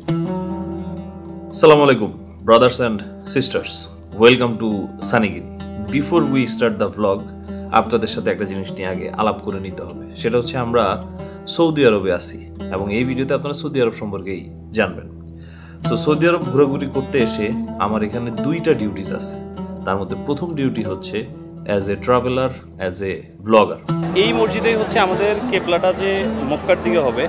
Assalamu alaikum, brothers and sisters. Welcome to Sanigiri. Before we start the vlog, আপনাদের সাথে একটা জিনিস নিয়ে আগে আলাপ করে নিতে হবে। সেটা হচ্ছে আমরা সৌদি আরবে আছি এবং এই ভিডিওতে আপনারা সৌদি আরব সম্পর্কেই জানবেন। তো সৌদি আরব ঘোরাঘুরি করতে এসে আমার এখানে দুইটা ডিউটিস আছে। তার মধ্যে প্রথম ডিউটি হচ্ছে as a traveller, as a blogger. এই মসজিদেই হচ্ছে আমাদের কেবলাটা যে মক্কার দিকে হবে,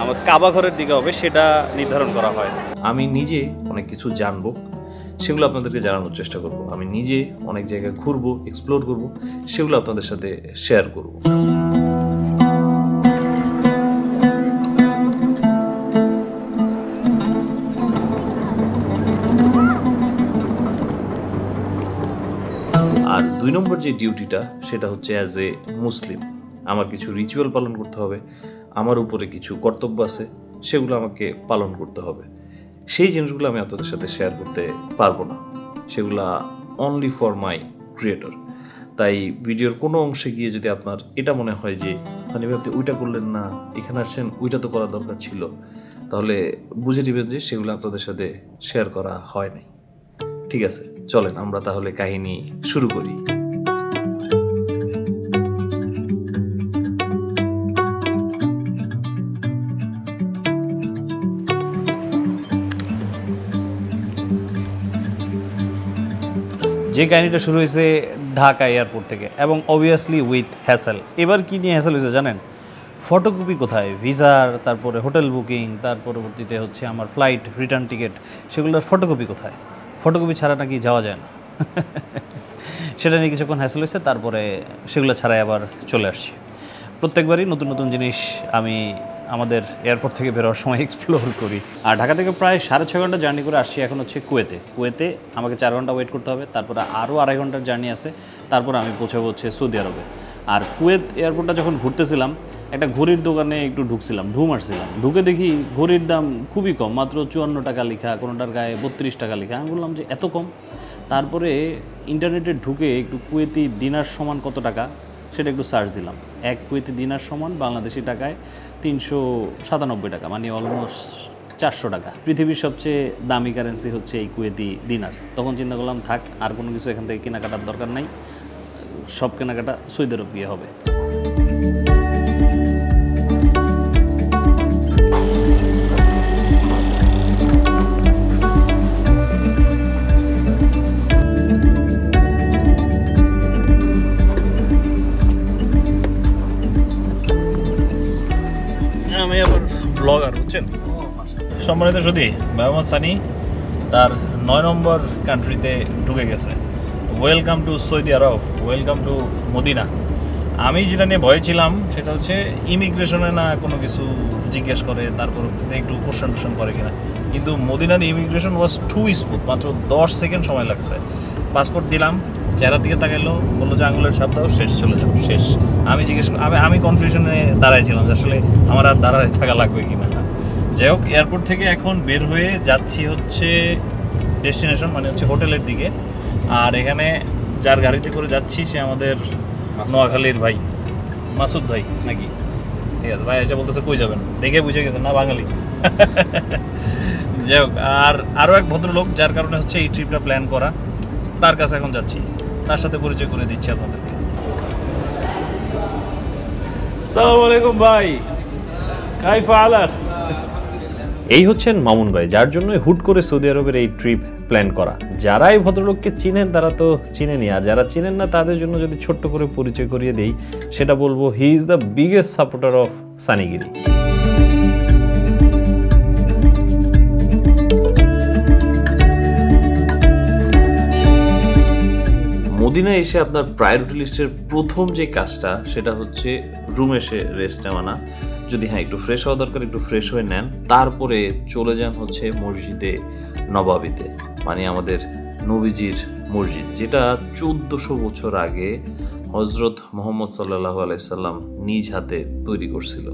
আমার কাবা ঘরের দিকে হবে, সেটা নির্ধারণ করা হয়। আমি নিজে অনেক কিছু জানবো, সেগুলো আপনাদেরকে জানানোর চেষ্টা করব। আমি নিজে অনেক জায়গায় ঘুরবো, এক্সপ্লোর করব, সেগুলো আপনাদের সাথে শেয়ার করব। আর 2 নম্বর যে ডিউটিটা, সেটা হচ্ছে অ্যাজ এ মুসলিম আমার কিছু রিচুয়াল পালন করতে হবে, আমার উপরে কিছু কর্তব্য আছে, সেগুলো আমাকে পালন করতে হবে। সেই জিনিসগুলো আমি আপনাদের সাথে শেয়ার করতে পারবো না, সেগুলা অনলি ফর মাই ক্রিয়েটর। তাই ভিডিওর কোনো অংশে গিয়ে যদি আপনার এটা মনে হয় যে সানি ভাই আপনি ওইটা করলেন না, এখানে আসছেন ওইটা তো করা দরকার ছিল, তাহলে বুঝে নেবেন যে সেগুলো আপনাদের সাথে শেয়ার করা হয় নাই। ঠিক আছে, চলেন আমরা তাহলে কাহিনী শুরু করি। যে কাহিনীটা শুরু হয়েছে ঢাকা এয়ারপোর্ট থেকে, এবং অবভিয়াসলি উইথ হ্যাসেল। এবার কি নিয়ে হ্যাসেল হয়েছে জানেন? ফটোকপি কোথায়, ভিসার, তারপরে হোটেল বুকিং, তার পরবর্তীতে হচ্ছে আমার ফ্লাইট রিটার্ন টিকিট, সেগুলোর ফটোকপি কোথায়? ফটোকপি ছাড়া নাকি যাওয়া যায় না। সেটা নিয়ে কিছুক্ষণ হ্যাসেল হয়েছে, তারপরে সেগুলো ছাড়াই আবার চলে আসছি। প্রত্যেকবারই নতুন নতুন জিনিস আমি আমাদের এয়ারপোর্ট থেকে বেরোয়ার সময় এক্সপ্লোর করি। আর ঢাকা থেকে প্রায় 6.5 ঘন্টা জার্নি করে আসছি এখন হচ্ছে কুয়েতে আমাকে 4 ঘন্টা ওয়েট করতে হবে, তারপরে আরও 2.5 ঘন্টার জার্নি আছে, তারপরে আমি পৌঁছাবো হচ্ছে সৌদি আরবে। আর কুয়েত এয়ারপোর্টটা যখন ঘুরতেছিলাম, একটা ঘড়ির দোকানে একটু মারছিলাম, ঢুকে দেখি ঘড়ির দাম খুবই কম, মাত্র 54 টাকা লেখা, কোনোটার গায়ে 32 টাকা লেখা। আমি বললাম যে এত কম। তারপরে ইন্টারনেটে ঢুকে একটু কুয়েতি দিনার সমান কত টাকা সেটা একটু সার্চ দিলাম। এক কুয়েতি দিনার সমান বাংলাদেশি টাকায় 397 টাকা, মানে অলমোস্ট 400 টাকা। পৃথিবীর সবচেয়ে দামি কারেন্সি হচ্ছে এই কুয়েতি দিনার। তখন চিন্তা করলাম থাক, আর কোনো কিছু এখান থেকে কেনাকাটার দরকার নাই, সব কেনাকাটা সৌদি আরব গিয়ে হবে। আমি আবার ব্লগার, বুঝছেন? সম্মানিত সুধী, মোহাম্মদ সানি তার 9 নম্বর কান্ট্রিতে ঢুকে গেছে। Welcome to Saudi Arab, welcome to Medina. আমি যেটা নিয়ে ভয় ছিলাম সেটা হচ্ছে ইমিগ্রেশনে না কোনো কিছু জিজ্ঞেস করে, তারপর একটু কোশ্চেন করে কিনা, কিন্তু মদিনার ইমিগ্রেশন ওয়াজ টু স্মুথ। মাত্র 10 সেকেন্ড সময় লাগছে। পাসপোর্ট দিলাম, চেহারার দিকে তাকাইলো, বললো যে আঙুলের ছাপ দাও, শেষ, চলে যাও, শেষ। আমি জিজ্ঞেস আমি কনফিউশনে দাঁড়াইছিলাম যে আসলে আমার আর দাঁড়ায় থাকা লাগবে কিনা। যাই হোক, এয়ারপোর্ট থেকে এখন বের হয়ে যাচ্ছি হচ্ছে ডেস্টিনেশন, মানে হচ্ছে হোটেলের দিকে। আর এখানে যার গাড়িতে করে যাচ্ছি সে আমাদের নোয়াখালীর ভাই, মাসুদ ভাই নাকি? ঠিক আছে ভাই, এসে বলতেছে কই যাবেন, দেখে বুঝে গেছেন না বাঙালি। যাই হোক, আর আরও এক ভদ্রলোক যার কারণে হচ্ছে এই ট্রিপটা প্ল্যান করা, তার কাছে এখন যাচ্ছি, তার সাথে পরিচয় করে দিচ্ছি আপনাদেরকে। আসসালামু আলাইকুম ভাই, কাইফা আলাক? এই হচ্ছেন মামুন ভাই, যার জন্য হুট করে সৌদি আরবের এই ট্রিপ প্ল্যান করা। যারা এই ভদ্রলোককে চিনেন তারা তো চিনেনই, আর যারা চিনেন না তাদের জন্য যদি ছোট্ট করে পরিচয় করিয়ে দেই, সেটা বলবো he is the biggest supporter of Sanigiri. মদিনায় এসে আপনার প্রায়োরিটি লিস্টের প্রথম যে কাজটা, সেটা হচ্ছে রুমে এসে রেস্ট নেওয়া না। যদি হ্যাঁ একটু ফ্রেশ হওয়া দরকার, একটু ফ্রেশ হয়ে নেন, তারপরে চলে যান হচ্ছে মসজিদে নবাবিতে, মানে আমাদের নবীজির মসজিদ, যেটা 1400 বছর আগে হজরত মুহাম্মদ সাল্লাল্লাহু আলাইহি সাল্লাম নিজ হাতে তৈরি করছিল।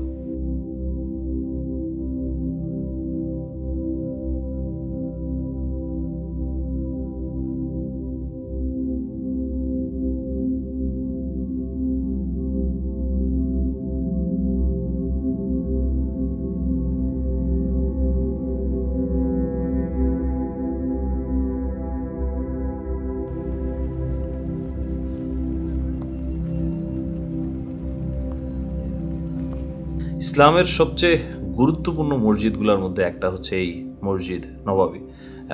ইসলামের সবচেয়ে গুরুত্বপূর্ণ মসজিদগুলোর মধ্যে একটা হচ্ছে এই মসজিদ নববী,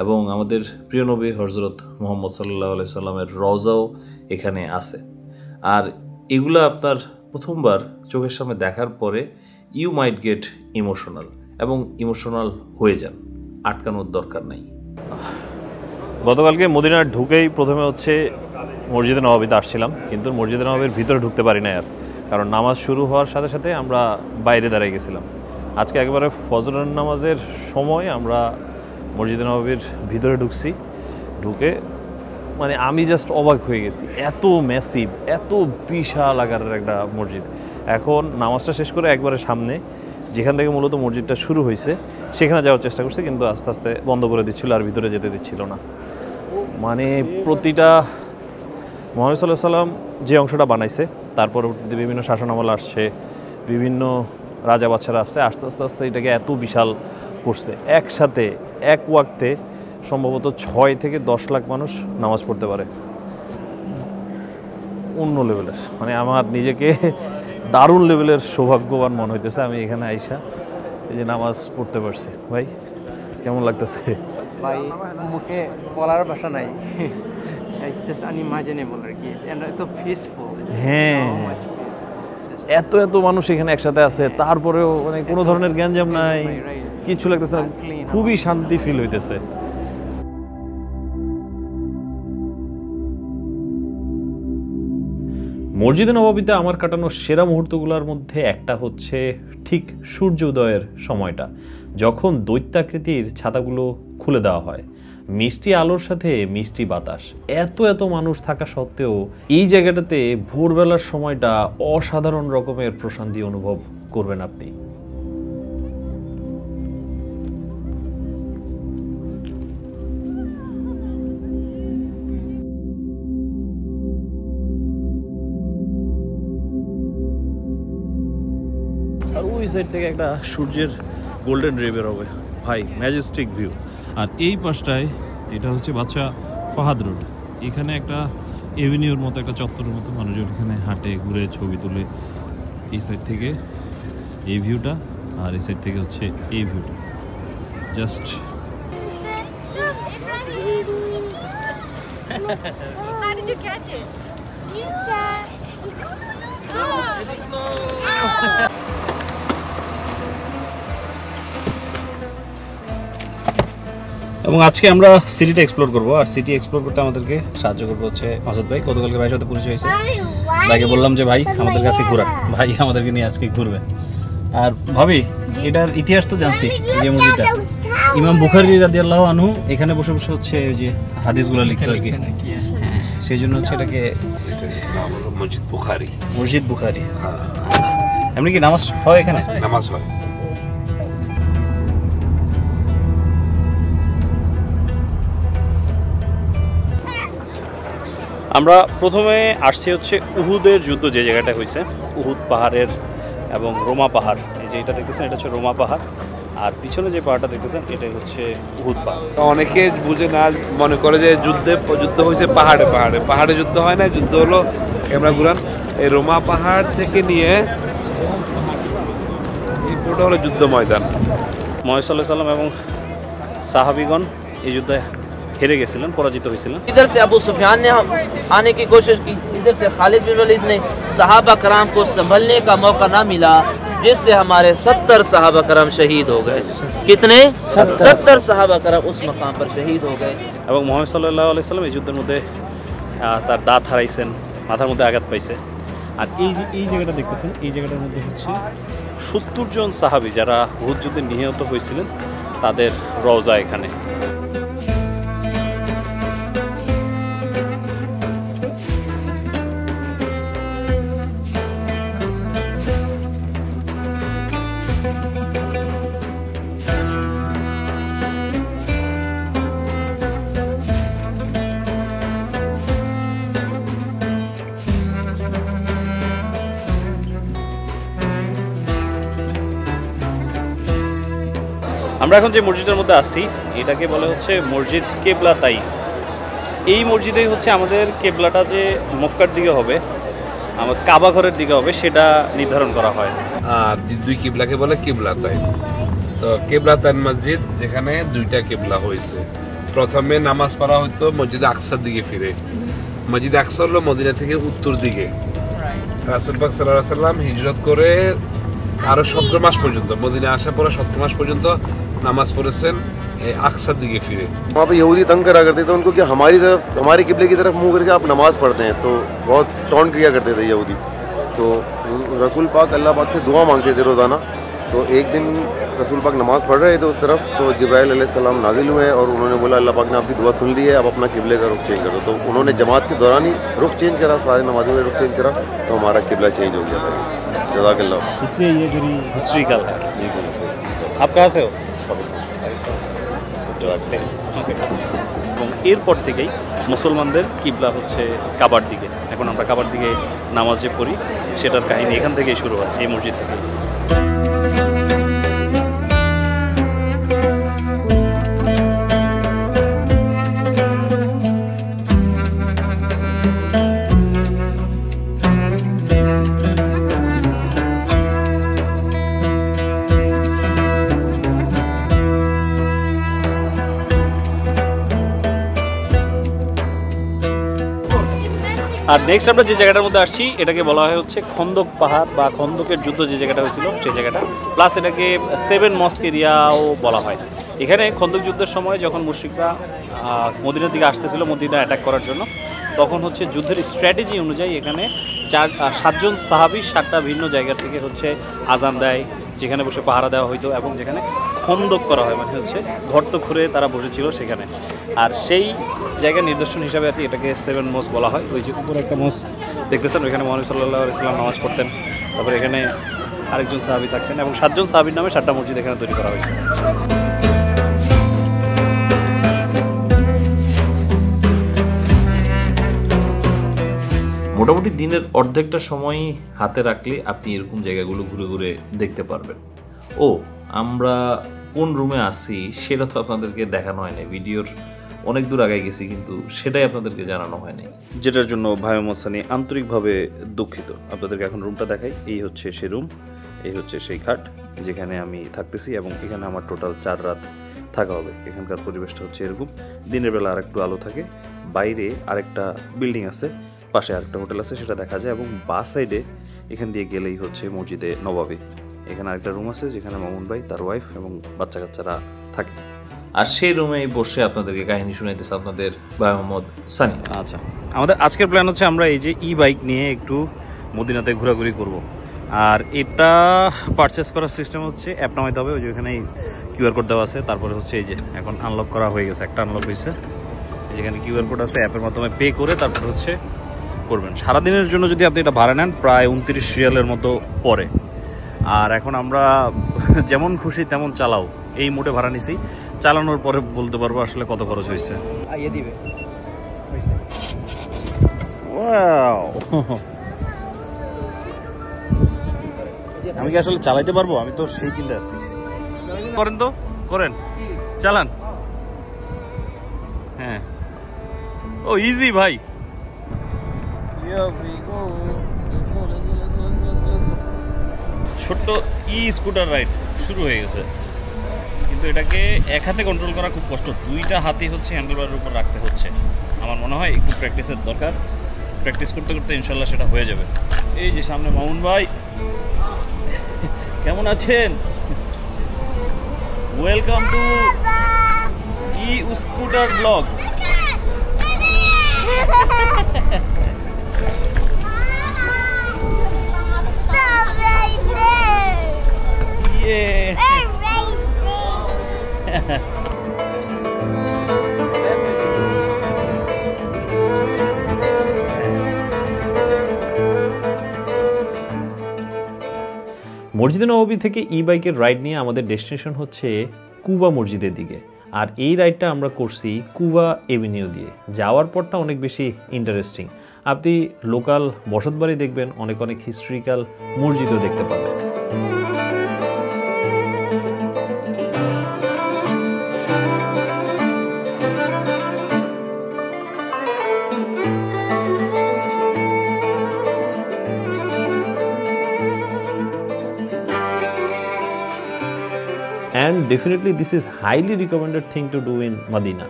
এবং আমাদের প্রিয় নবী হযরত মুহাম্মদ সাল্লাল্লাহু আলাইহি সাল্লামের রওজাও এখানে আছে। আর এগুলা আপনার প্রথমবার চোখের সামনে দেখার পরে ইউ মাইট গেট ইমোশনাল, এবং ইমোশনাল হয়ে যান, আটকানোর দরকার নাই। গতকালকে মদিনার ঢুকেই প্রথমে হচ্ছে মসজিদে নববীতে আসছিলাম, কিন্তু মসজিদে নববীর ভিতরে ঢুকতে পারি না আর, কারণ নামাজ শুরু হওয়ার সাথে সাথে আমরা বাইরে দাঁড়িয়ে গেছিলাম। আজকে একেবারে ফজরের নামাজের সময় আমরা মসজিদে নববীর ভিতরে ঢুকছি। ঢুকে মানে আমি জাস্ট অবাক হয়ে গেছি, এত ম্যাসিভ, এত বিশাল আকারের একটা মসজিদ। এখন নামাজটা শেষ করে একবারে সামনে যেখান থেকে মূলত মসজিদটা শুরু হয়েছে সেখানে যাওয়ার চেষ্টা করছি, কিন্তু আস্তে আস্তে বন্ধ করে দিচ্ছিল আর ভিতরে যেতে দিচ্ছিল না। মানে প্রতিটা মুহাম্মদ সাল্লাল্লাহু আলাইহি সাল্লাম যে অংশটা বানাইছে, তার পরবর্তীতে বিভিন্ন শাসনামল আসছে, বিভিন্ন রাজা বাদশারা আসছে, আস্তে আস্তে আস্তে এটাকে এত বিশাল করছে। একসাথে এক ওয়াক্তে সম্ভবত 6 থেকে 10 লাখ মানুষ নামাজ পড়তে পারে। অন্য লেভেলের, মানে আমার নিজেকে দারুণ লেভেলের সৌভাগ্যবান মনে হইতেছে আমি এখানে আইসা এই যে নামাজ পড়তে পারছি। ভাই কেমন লাগতেছে? ভাই মুখে বলার ভাষা নাই, ইটস জাস্ট আনইমাজিনেবল আর কি, এন্ড এত পিসফুল। হ্যাঁ, এত এত মানুষ এখানে একসাথে আছে, তারপরেও মানে কোনো ধরনের গ্যাঞ্জাম নাই, কিছু লাগতেছে না, খুবই শান্তি ফিল হইতেছে। মসজিদে নববীতে আমার কাটানো সেরা মুহূর্তগুলোর মধ্যে একটা হচ্ছে ঠিক সূর্য উদয়ের সময়টা, যখন দৈত্যাকৃতির ছাতাগুলো খুলে দেওয়া হয়, মিষ্টি আলোর সাথে মিষ্টি বাতাস, এত এত মানুষ থাকা সত্ত্বেও এই জায়গাটাতে ভোরবেলার সময়টা অসাধারণ রকমের প্রশান্তি অনুভব করবেন আপনি। আর ওই সাইড থেকে একটা সূর্যের গোল্ডেন রে বের হবে, ভাই ম্যাজেস্টিক ভিউ। আর এই পাশটায় এটা হচ্ছে বাদশা ফাহাদ রোড, এখানে একটা এভিনিউর মতো একটা চত্বরের মতো মানুষজন এখানে হাঁটে, ঘুরে, ছবি তুলে। এই সাইড থেকে এই ভিউটা, আর এই সাইড থেকে হচ্ছে এই ভিউটা, just How did you catch it? এবং আজকে আমরা সিটিটা এক্সপ্লোর করবো, আর সিটি এক্সপ্লোর করতে আমাদেরকে সাহায্য করবো হচ্ছে মাসুদ ভাই। গতকালকে ভাইয়ের সাথে পরিচয় হয়েছে, ভাইকে বললাম যে ভাই আমাদের কাছে ঘোরান, ভাই আমাদেরকে নিয়ে আজকে ঘুরবে। আর ভাবি এটার ইতিহাস তো জানছি, যে মসজিদটা ইমাম বুখারী রাদিয়াল্লাহু আনহু এখানে বসে বসে হচ্ছে ওই যে হাদিসগুলো লিখতো আর কি, হ্যাঁ, সেই জন্য হচ্ছে এটাকে মসজিদ বুখারী। মসজিদ বুখারী। এমনি কি নামাজ হয় এখানে? নামাজ হয়। আমরা প্রথমে আসছি হচ্ছে উহুদের যুদ্ধ যে জায়গাটা হয়েছে, উহুদ পাহাড়ের এবং রোমা পাহাড়। এই যে এটা দেখতেছেন এটা হচ্ছে রোমা পাহাড়, আর পিছনে যে পাহাড়টা দেখতেছেন এটাই হচ্ছে উহুদ পাহাড়। অনেকে বুঝে না, মনে করে যে যুদ্ধ হয়েছে পাহাড়ে পাহাড়ে, পাহাড়ে যুদ্ধ হয় না, যুদ্ধ হলো ক্যামেরা ঘুরান এই রোমা পাহাড় থেকে নিয়ে এই পুরোটা হলো যুদ্ধ ময়দান। মুহাম্মদ সাল্লাল্লাহু আলাইহি সাল্লাম এবং সাহাবীগণ এই যুদ্ধে হেরে গেছিলেন, পরাজিত হয়েছিলেন। इधर से अबू सुफियान ने आने की कोशिश की, इधर से खालिद बिन वलीद ने, सहाबा कराम को संभलने का मौका ना मिला, जिससे हमारे 70 सहाबा कराम शहीद हो गए। कितने? 70 सहाबा कराम उस मकाम पर शहीद हो गए। এবং মুহাম্মদ সাল্লাল্লাহু আলাইহি সাল্লাম এই যুদ্ধের মধ্যে তার দাঁত হারাইছেন, মাথার মধ্যে আঘাত পাইছে। আর এই জায়গাটা দেখতেছেন, এই জায়গাটার মধ্যে হচ্ছে 70 জন সাহাবী যারা উহুদ যুদ্ধে নিহত হয়েছিলেন তাদের রওজা এখানে। আমরা এখন যে মসজিদের মধ্যে আছি এটাকে বলা হচ্ছে মসজিদ কেবলা তাই। এই মসজিদেই হচ্ছে আমাদের কেবলাটা যে মক্কার দিকে হবে, আমার কাবা ঘরের দিকে হবে, সেটা নির্ধারণ করা হয়। আর দুই কিবলাকে বলে কিবলাতাইন। তো কিবলাতাইন মসজিদ যেখানে দুইটা কিবলা হয়েছে। প্রথমে নামাজ পড়া হতো মসজিদে আকসার দিকে ফিরে। মসজিদ আকসা হলো মদিনা থেকে উত্তর দিকে। রাসূল পাক সাল্লাল্লাহু আলাইহি সাল্লাম হিজরত করে আরো 17 মাস পর্যন্ত, মদিনা আসার পরে 17 মাস পর্যন্ত নামাজ পড়েছেন আকসার দিকে ফিরে। वहाँ पे यहूदी तंग करा करते थे उनको कि हमारी तरफ, हमारे किबले की तरफ मुंह करके आप नमाज पढ़ते हैं, तो बहुत टॉन्ट किया करते थे यहूदी। तो रसूल पाक अल्लाह पाक से दुआ मांगते थे रोज़ाना। तो एक दिन रसूल पाक नमाज पढ़ रहे थे उस तरफ, तो जिब्राइल अलैहिस्सलाम नाजिल हुए और उन्होंने बोला अल्लाह पाक ने आपकी दुआ सुन ली है, अब अपना किबले का रुख चेंज कर दो। तो उन्होंने जमात के दौरान ही रुख चेंज करा, सारे नमाजों में रुख चेंज करा, तो हमारा किबला चेंज हो गया था। जज़ाकल्लाह। इसलिए ये जो हिस्ट्रिकल है। आप कहाँ से हो? এবং এরপর থেকেই মুসলমানদের কিবলা হচ্ছে কাবার দিকে। এখন আমরা কাবার দিকে নামাজ যে পড়ি সেটার কাহিনী এখান থেকেই শুরু হয়, এই মসজিদ থেকেই। আর নেক্সট আমরা যে জায়গাটার মধ্যে আসছি এটাকে বলা হয় হচ্ছে খন্দক পাহাড় বা খন্দকের যুদ্ধ যে জায়গাটা হয়েছিল সেই জায়গাটা, প্লাস এটাকে 7 মস্ক এরিয়াও বলা হয়। এখানে খন্দক যুদ্ধের সময় যখন মুশরিকরা মদিনার দিকে আসতেছিল মদিনা অ্যাটাক করার জন্য, তখন হচ্ছে যুদ্ধের স্ট্র্যাটেজি অনুযায়ী এখানে 7জন সাহাবী 7টা ভিন্ন জায়গা থেকে হচ্ছে আজান দেয়, যেখানে বসে পাহারা দেওয়া হইতো এবং যেখানে খন্দক করা হয়, মানে হচ্ছে গর্ত খুঁড়ে তারা বসেছিল সেখানে। আর সেই জায়গার নিদর্শন হিসাবে আর কি এটাকে 7 মস্ক বলা হয়। ওই যে উপরে একটা মস্ক দেখতেছেন, ওইখানে মহানবী সাল্লাল্লাহু আলাইহি ওয়াসাল্লাম নামাজ পড়তেন, তারপরে এখানে আরেকজন সাহাবী থাকতেন এবং 7জন সাহাবীর নামে 7টা মসজিদ এখানে তৈরি করা হয়েছে। মোটামুটি দিনের অর্ধেকটা সময় হাতে রাখলে আপনি এরকম জায়গাগুলো ঘুরে ঘুরে দেখতে পারবেন। ও আমরা কোন রুমে আছি সেটা তো আপনাদেরকে দেখানো হয় না, ভিডিওর অনেক দূর আগে গেছি কিন্তু সেটাই আপনাদেরকে জানানো হয়নি, যেটার জন্য ভাই মোহাম্মদ সানি আন্তরিকভাবে দুঃখিত। আপনাদেরকে এখন রুমটা দেখাই। এই হচ্ছে সেই রুম, এই হচ্ছে সেই খাট যেখানে আমি থাকতেছি এবং এখানে আমার টোটাল 4 রাত থাকা হবে। এখানকার পরিবেশটা হচ্ছে এরকম, দিনের বেলা আর একটু আলো থাকে, বাইরে আরেকটা বিল্ডিং আছে, পাশে আরেকটা হোটেল আছে সেটা দেখা যায় এবং বাঁ সাইডে এখান দিয়ে গেলেই হচ্ছে মসজিদে নবাবী। এখানে আরেকটা রুম আছে যেখানে মামুন ভাই, তার ওয়াইফ এবং বাচ্চা কাচ্চারা থাকে। আর সেই রুমে বসে আপনাদেরকে কাহিনী শুনাইতেছে আপনাদের ভাই মোহাম্মদ সানি। আচ্ছা, আমাদের আজকের প্ল্যান হচ্ছে আমরা এই যে বাইক নিয়ে একটু মদিনাতে ঘোরাঘুরি করব। আর এটা পারচেস করার সিস্টেম হচ্ছে অ্যাপ নামাইতে হবে, ওই যে ওখানে কিউআর কোড দেওয়া আছে। তারপরে হচ্ছে এই যে এখন আনলক করা হয়ে গেছে, একটা আনলক হয়েছে, যেখানে কিউআর কোড আছে, অ্যাপের মাধ্যমে পে করে তারপরে হচ্ছে করবেন। সারাদিনের জন্য যদি আপনি এটা ভাড়া নেন প্রায় 29 রিয়ালের মতো পড়ে। আর এখন আমরা যেমন খুশি তেমন চালাও এই মোটে ভাড়া নিছি, চালানোর পরে বলতে পারবো আসলে কত খরচ হয়েছে। আমি কি আসলে চালাইতে পারবো? আমি তো সেই চিন্তা আছি। করেন তো, করেন, চালান। হ্যাঁ, ও ইজি ভাই। ছোট্ট স্কুটার রাইড শুরু হয়ে গেছে, কিন্তু এটাকে এক হাতে কন্ট্রোল করা খুব কষ্ট, 2টা হাতই হচ্ছে হ্যান্ডেলবারের উপর রাখতে হচ্ছে। আমার মনে হয় একটু প্র্যাকটিসের দরকার, প্র্যাকটিস করতে করতে ইনশাল্লাহ সেটা হয়ে যাবে। এই যে সামনে মামুন ভাই, কেমন আছেন? Welcome to scooter blog. মসজিদে নববী থেকে বাইকের রাইড নিয়ে আমাদের ডেস্টিনেশন হচ্ছে কুবা মসজিদের দিকে। আর এই রাইডটা আমরা করছি কুবা এভিনিউ দিয়ে। যাওয়ার পরটা অনেক বেশি ইন্টারেস্টিং, আপনি লোকাল বসতবাড়ি দেখবেন, অনেক অনেক হিস্ট্রিক্যাল মসজিদও দেখতে পাবেন। And definitely this is highly recommended thing to do in Medina.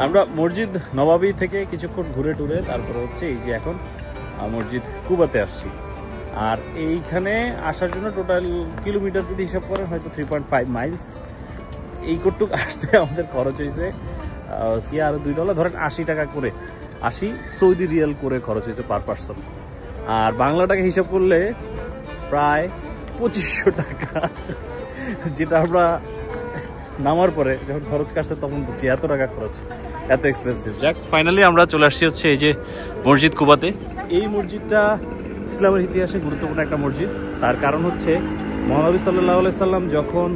আমরা মসজিদ নবাবী থেকে কিছুক্ষণ ঘুরে টুরে তারপরে হচ্ছে এই যে এখন মসজিদ কুবাতে আসছি। আর এইখানে আসার জন্য টোটাল কিলোমিটার যদি হিসাব করেন হয়তো 3.5 মাইলস। এই কটুক আসতে আমাদের খরচ হয়েছে আরও $2 ধরেন 80 টাকা করে, 80 সৌদি রিয়াল করে খরচ হয়েছে পার পার্সন। আর বাংলা টাকা হিসাব করলে প্রায় 2500 টাকা, যেটা আমরা নামার পরে যখন খরচ কাটছে তখন বুঝছি এত টাকা খরচ, এত এক্সপেন্সিভ। যাক, ফাইনালি আমরা চলে আসছি হচ্ছে এই যে মসজিদ কুবাতে। এই মসজিদটা ইসলামের ইতিহাসে গুরুত্বপূর্ণ একটা মসজিদ। তার কারণ হচ্ছে মহানবী সাল্লাল্লাহু আলাইহি সাল্লাম যখন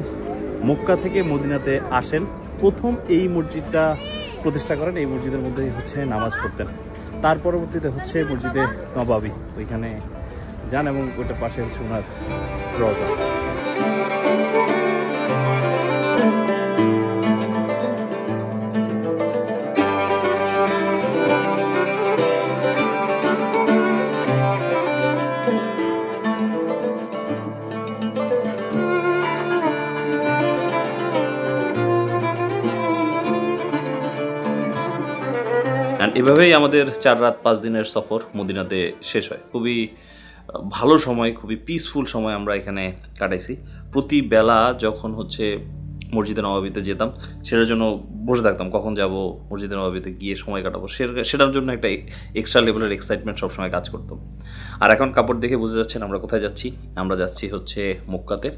মক্কা থেকে মদিনাতে আসেন প্রথম এই মসজিদটা প্রতিষ্ঠা করেন। এই মসজিদের মধ্যেই হচ্ছে নামাজ পড়তেন। তার পরবর্তীতে হচ্ছে মসজিদে নবাবী, ওইখানে যান এবং ওইটার পাশে হচ্ছে ওনার রওজা। এভাবেই আমাদের 4 রাত 5 দিনের সফর মদিনাতে শেষ হয়। খুবই ভালো সময়, খুবই পিসফুল সময় আমরা এখানে কাটাইছি। প্রতি বেলা যখন হচ্ছে মসজিদে নবাবীতে যেতাম সেটার জন্য বসে থাকতাম, কখন যাব মসজিদে নবাবীতে গিয়ে সময় কাটাবো, সেটার জন্য একটা এক্সট্রা লেভেলের এক্সাইটমেন্ট সবসময় কাজ করতাম। আর এখন কাপড় দেখে বুঝে যাচ্ছেন আমরা কোথায় যাচ্ছি। আমরা যাচ্ছি হচ্ছে মক্কাতে।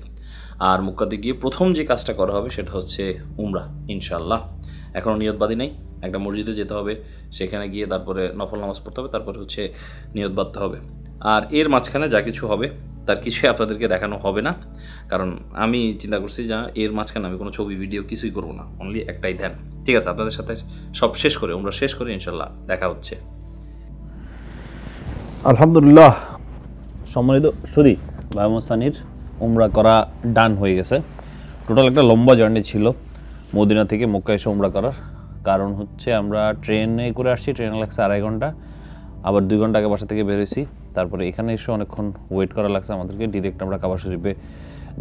আর মক্কাতে গিয়ে প্রথম যে কাজটা করা হবে সেটা হচ্ছে উমরা ইনশাআল্লাহ। এখনও নিয়তবাদী নেই, একটা মসজিদে যেতে হবে, সেখানে গিয়ে তারপরে নফল নামাজ পড়তে হবে, তারপরে হচ্ছে নিয়ত বাঁধতে হবে। আর এর মাঝখানে যা কিছু হবে তার কিছুই আপনাদেরকে দেখানো হবে না, কারণ আমি চিন্তা করছি যে এর মাঝখানে আমি কোনো ছবি ভিডিও কিছুই করবো না, অনলি একটাই ধ্যান। ঠিক আছে, আপনাদের সাথে সব শেষ করে উমরা শেষ করে ইনশাল্লাহ দেখা হচ্ছে। আলহামদুলিল্লাহ, সম্মানিত সুদী ভাই মোসানির উমরা করা ডান হয়ে গেছে। টোটাল একটা লম্বা জার্নি ছিল মদিনা থেকে মক্কা এসে উমরা করার। কারণ হচ্ছে আমরা ট্রেনে করে আসছি, ট্রেনে লাগছে 2.5 ঘন্টা, আবার 2 ঘন্টা আগে বাসা থেকে বেরোইছি। তারপরে এখানে এসে অনেকক্ষণ ওয়েট করা লাগছে আমাদেরকে, ডিরেক্ট আমরা কাবা শরীফে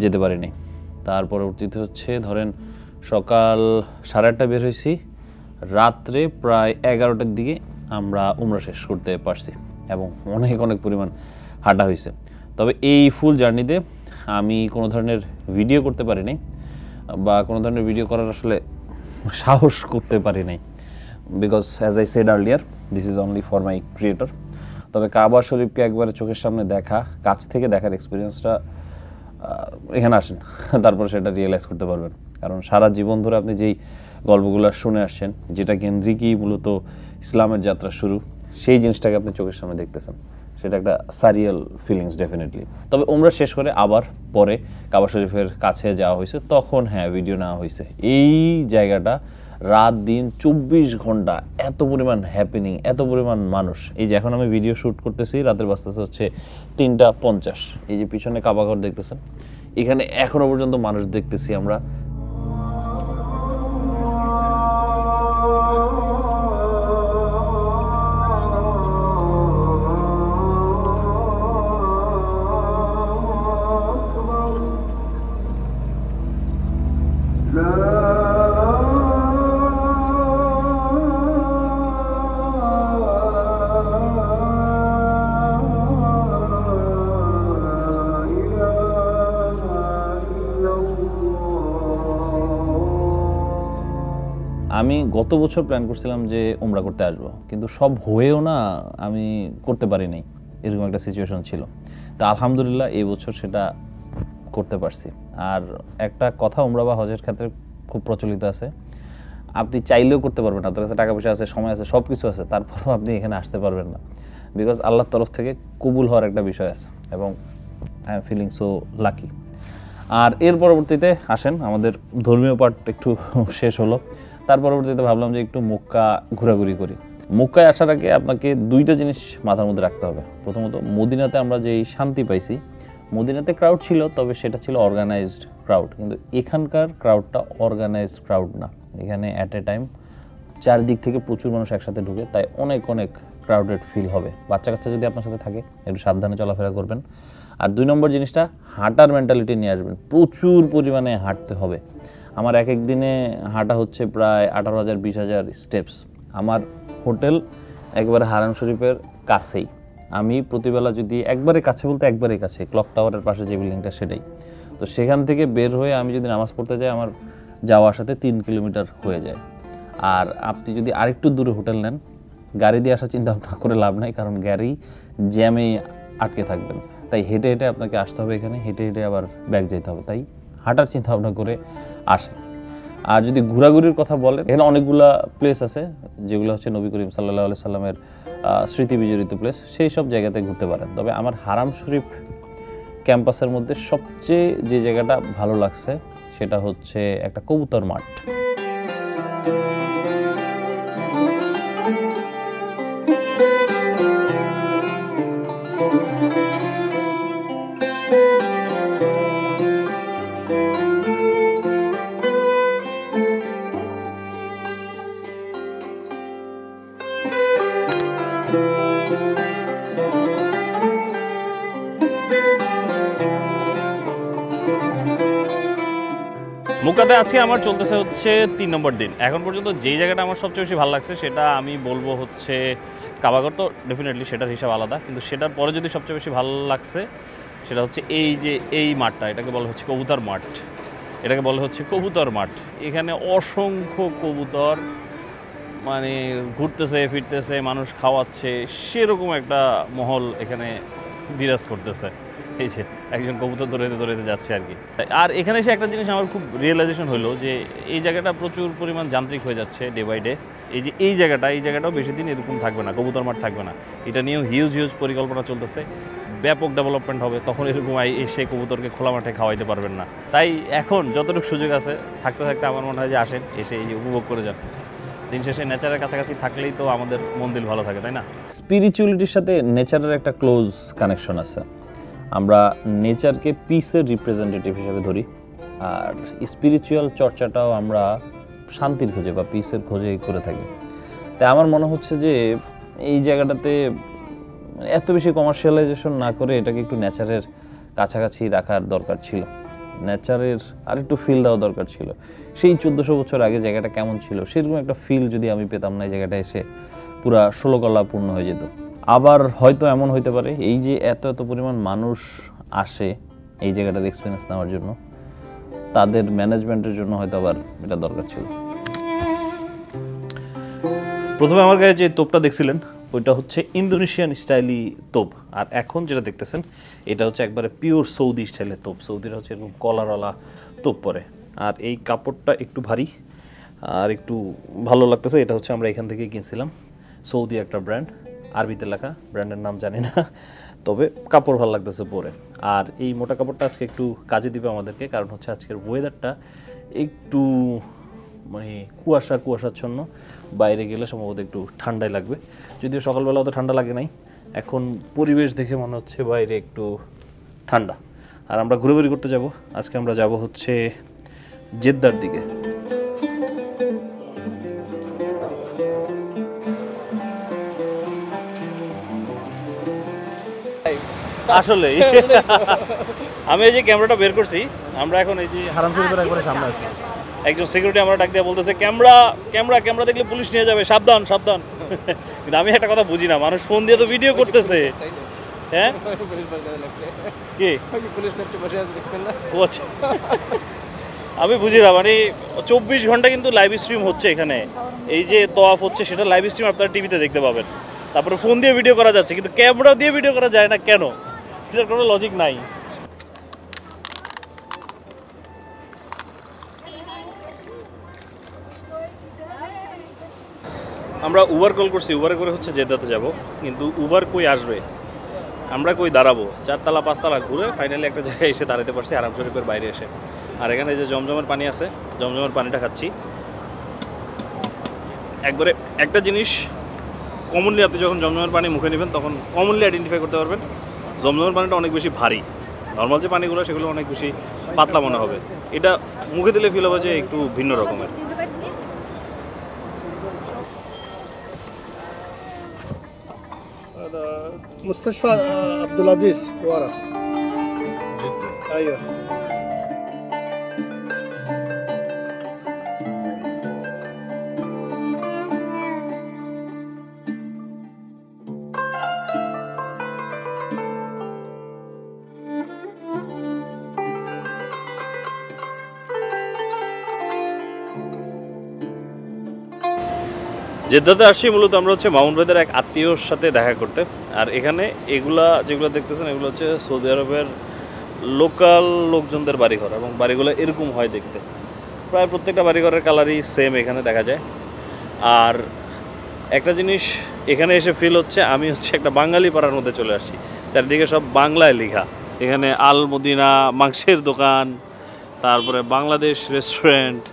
যেতে পারিনি। তার পরবর্তীতে হচ্ছে ধরেন সকাল 8:30 বের হয়েছি, রাত্রে প্রায় 11টার দিকে আমরা উমরা শেষ করতে পারছি এবং অনেক অনেক পরিমাণ হাঁটা হয়েছে। তবে এই ফুল জার্নিতে আমি কোনো ধরনের ভিডিও করতে পারি নাই, বা কোনো ধরনের ভিডিও করার আসলে সাহস করতে পারি নাই, because as I said earlier this is only for my creator. তবে কাবা শরীফকে একবারে চোখের সামনে দেখা, কাছ থেকে দেখার এক্সপিরিয়েন্সটা এখানে আসেন, তারপরে সেটা রিয়েলাইজ করতে পারবেন। কারণ সারা জীবন ধরে আপনি যেই গল্পগুলো শুনে আসছেন, যেটা কেন্দ্রিকই মূলত ইসলামের যাত্রা শুরু, সেই জিনিসটাকে আপনি চোখের সামনে দেখতেছেন, সেটা একটা সারিয়াল ফিলিংস ডেফিনেটলি। তবে উমরা শেষ করে আবার পরে কাবা শরীফের কাছে যাওয়া হয়েছে, তখন হ্যাঁ ভিডিও নেওয়া হয়েছে। এই জায়গাটা রাত দিন 24 ঘন্টা এত পরিমাণ হ্যাপেনিং, এত পরিমাণ মানুষ। এই যে এখন আমি ভিডিও শ্যুট করতেছি, রাতের বাজতেছে হচ্ছে 3:50। এই যে পিছনে কাবাঘর দেখতেছেন, এখানে এখনো পর্যন্ত মানুষ দেখতেছি আমরা। আমি গত বছর প্ল্যান করছিলাম যে উমরা করতে আসবো, কিন্তু সব হয়েও না আমি করতে পারি নাই, এরকম একটা সিচুয়েশন ছিল। তা আলহামদুলিল্লাহ এই বছর সেটা করতে পারছি। আর একটা কথা উমরা বা হজের ক্ষেত্রে খুব প্রচলিত আছে, আপনি চাইলেও করতে পারবেন, আপনার কাছে টাকা পয়সা আছে, সময় আছে, সব কিছু আছে, তারপরেও আপনি এখানে আসতে পারবেন না, বিকজ আল্লাহর তরফ থেকে কবুল হওয়ার একটা বিষয় আছে, এবং I am feeling so lucky. আর এর পরবর্তীতে আসেন আমাদের ধর্মীয় পার্ট একটু শেষ হলো। তার পরবর্তীতে ভাবলাম যে একটু মক্কা ঘোরাঘুরি করি। মক্কায় আসার আগে আপনাকে 2টা জিনিস মাথার মধ্যে রাখতে হবে। প্রথমত, মদিনাতে আমরা যেই শান্তি পাইছি, মদিনাতে ক্রাউড ছিল, তবে সেটা ছিল অর্গানাইজড ক্রাউড, কিন্তু এখানকার ক্রাউডটা অর্গানাইজড ক্রাউড না। এখানে অ্যাট এ টাইম চারদিক থেকে প্রচুর মানুষ একসাথে ঢুকে, তাই অনেক অনেক ক্রাউডেড ফিল হবে। বাচ্চা কাচ্চা যদি আপনার সাথে থাকে একটু সাবধানে চলাফেরা করবেন। আর 2 নম্বর জিনিসটা হাঁটার মেন্টালিটি নিয়ে আসবেন, প্রচুর পরিমাণে হাঁটতে হবে। আমার এক এক দিনে হাঁটা হচ্ছে প্রায় 18,000 20,000 স্টেপস। আমার হোটেল একবারে হারাম শরীফের কাছেই, আমি প্রতিবেলা যদি একবারে কাছে বলতে একবারে কাছে, ক্লক টাওয়ারের পাশে যে বিল্ডিংটা সেটাই, তো সেখান থেকে বের হয়ে আমি যদি নামাজ পড়তে যাই আমার যাওয়া আসাতে 3 কিলোমিটার হয়ে যায়। আর আপনি যদি আরেকটু দূরে হোটেল নেন, গাড়ি দিয়ে আসার চিন্তা ভাবনা করে লাভ নাই, কারণ গাড়ি জ্যামে আটকে থাকবেন, তাই হেঁটে হেঁটে আপনাকে আসতে হবে এখানে, হেঁটে হেঁটে আবার ব্যাক যেতে হবে, তাই হাঁটার চিন্তা ভাবনা করে আসে। আর যদি ঘোরাঘুরির কথা বলেন, এখানে অনেকগুলা প্লেস আছে যেগুলো হচ্ছে নবী করিম সাল্লাল্লাহু আলাইহি সাল্লামের স্মৃতি বিজড়িত প্লেস, সেই সব জায়গাতে ঘুরতে পারেন। তবে আমার হারাম শরীফ ক্যাম্পাসের মধ্যে সবচেয়ে যে জায়গাটা ভালো লাগছে সেটা হচ্ছে একটা কবুতর মাঠ। মুকাতে আজকে আমার চলতেছে হচ্ছে 3 নম্বর দিন। এখন পর্যন্ত যেই জায়গাটা আমার সবচেয়ে বেশি ভালো লাগছে সেটা আমি বলবো হচ্ছে কাবাগর, তো ডেফিনেটলি সেটার হিসাব আলাদা, কিন্তু সেটার পরে যদি সবচেয়ে বেশি ভালো লাগছে সেটা হচ্ছে এই যে এই মাঠটা, এটাকে বলা হচ্ছে কবুতর মাঠ, এটাকে বলা হচ্ছে কবুতর মাঠ। এখানে অসংখ্য কবুতর মানে ঘুরতেছে ফিরতেছে, মানুষ খাওয়াচ্ছে, সেরকম একটা মহল এখানে বিরাজ করতেছে। এই যে একজন কবুতর দৌড়াইতে যাচ্ছে আর কি। আর এখানে এসে একটা জিনিস আমার খুব রিয়েলাইজেশন হলো যে এই জায়গাটা প্রচুর পরিমাণ যান্ত্রিক হয়ে যাচ্ছে ডে বাই ডে। এই যে এই জায়গাটাও বেশি দিন এরকম থাকবে না, কবুতর মাঠ থাকবে না, এটা নিয়েও হিউজ পরিকল্পনা চলতেছে, ব্যাপক ডেভেলপমেন্ট হবে, তখন এরকম এসে কবুতরকে খোলা মাঠে খাওয়াইতে পারবেন না। তাই এখন যতটুকু সুযোগ আছে থাকতে থাকতে আমার মনে হয় যে আসেন, এসে এই যে উপভোগ করে যান। দিন শেষে নেচারের কাছাকাছি থাকলেই তো আমাদের মন দিল ভালো থাকে, তাই না? স্পিরিচুয়ালিটির সাথে নেচারের একটা ক্লোজ কানেকশন আছে। আমরা নেচারকে পিসের রিপ্রেজেন্টেটিভ হিসেবে ধরি, আর স্পিরিচুয়াল চর্চাটাও আমরা শান্তির খোঁজে বা পিসের খোঁজে করে থাকি। তাই আমার মনে হচ্ছে যে এই জায়গাটাতে এত বেশি কমার্শিয়ালাইজেশন না করে এটাকে একটু নেচারের কাছাকাছি রাখার দরকার ছিল, নেচারের আরেকটু ফিল দেওয়া দরকার ছিল। সেই 1400 বছর আগে জায়গাটা কেমন ছিল সেরকম একটা ফিল যদি আমি পেতাম না, এই জায়গাটা এসে পুরা 16 কলা পূর্ণ হয়ে যেত। আবার হয়তো এমন হইতে পারে এই যে এত পরিমাণ মানুষ আসে এই জায়গাটার এক্সপিরিয়েন্স নেওয়ার জন্য, তাদের ম্যানেজমেন্টের জন্য হয়তো আবার এটা দরকার ছিল। প্রথমে আমার গায়ে যে তোপটা দেখছিলেন ওইটা হচ্ছে ইন্দোনেশিয়ান স্টাইলি তোপ, আর এখন যেটা দেখতেছেন এটা হচ্ছে একবারে পিওর সৌদি স্টাইলের তোপ। সৌদিরা হচ্ছে এরকম কলারওয়ালা তোপ পরে, আর এই কাপড়টা একটু ভারী আর একটু ভালো লাগতেছে। এটা হচ্ছে আমরা এখান থেকে কিনছিলাম, সৌদি একটা ব্র্যান্ড, আরবিতে লেখা, ব্র্যান্ডের নাম জানি না, তবে কাপড় ভালো লাগতেছে পরে। আর এই মোটা কাপড়টা আজকে একটু কাজে দিবে আমাদেরকে, কারণ হচ্ছে আজকের ওয়েদারটা একটু মানে কুয়াশাচ্ছন্ন, বাইরে গেলে সম্ভবত একটু ঠান্ডাই লাগবে, যদিও সকালবেলা অত ঠান্ডা লাগে নাই। এখন পরিবেশ দেখে মনে হচ্ছে বাইরে একটু ঠান্ডা। আর আমরা ঘুরে করতে যাব, আজকে আমরা যাব হচ্ছে জেদ্দার দিকে। আসলে আমি এই যে ক্যামেরাটা বের করছি, আমরা এখন এই যে হারাম শরীফের একবারে সামনে আছি। একজন সিকিউরিটি আমরা ডাক দিয়ে বলতেছে ক্যামেরা দেখলে পুলিশ নিয়ে যাবে, সাবধান। কিন্তু আমি একটা কথা বুঝি না, মানুষ ফোন দিয়ে তো ভিডিও করতেছে, হ্যাঁ কি আমি বুঝি না, মানে 24 ঘন্টা কিন্তু লাইভ স্ট্রিম হচ্ছে এখানে। এই যে তওয়াফ হচ্ছে সেটা লাইভ স্ট্রিম আপনারা টিভিতে দেখতে পাবেন, তারপরে ফোন দিয়ে ভিডিও করা যাচ্ছে, কিন্তু ক্যামেরা দিয়ে ভিডিও করা যায় না কেন? এটার কোনো লজিক নাই। আমরা উবার কল করছি, উবারে করে হচ্ছে জেদ্দাতে যাব, কিন্তু উবার কই আসবে, আমরা কই দাঁড়াবো, 4 তলা 5 তলা ঘুরে ফাইনালি একটা জায়গায় এসে দাঁড়াতে পারছি হারাম শরীফের বাইরে এসে। আর এখানে যে জমজমের পানি আছে, জমজমের পানিটা খাচ্ছি। একবারে একটা জিনিস কমনলি আপনি যখন জমজমের পানি মুখে নেবেন তখন কমনলি আইডেন্টিফাই করতে পারবেন, জমজমের পানিটা অনেক বেশি ভারী। নর্মাল যে পানিগুলো সেগুলো অনেক বেশি পাতলা মনে হবে, এটা মুখে দিলে ফিল হবে যে একটু ভিন্ন রকমের। مستشفى عبد العزيز ورا ايوه জেদ্দাতে আসছি মূলত আমরা হচ্ছে মামুন ভাইদের এক আত্মীয়র সাথে দেখা করতে। আর এখানে এগুলা যেগুলো দেখতেছেন এগুলো হচ্ছে সৌদি আরবের লোকাল লোকজনদের বাড়িঘর, এবং বাড়িগুলো এরকম হয় দেখতে। প্রায় প্রত্যেকটা বাড়িঘরের কালারই সেম এখানে দেখা যায়। আর একটা জিনিস এখানে এসে ফিল হচ্ছে আমি হচ্ছে একটা বাঙালি পাড়ার মধ্যে চলে আসছি। চারিদিকে সব বাংলায় লেখা। এখানে আল মদিনা মাংসের দোকান, তারপরে বাংলাদেশ রেস্টুরেন্ট,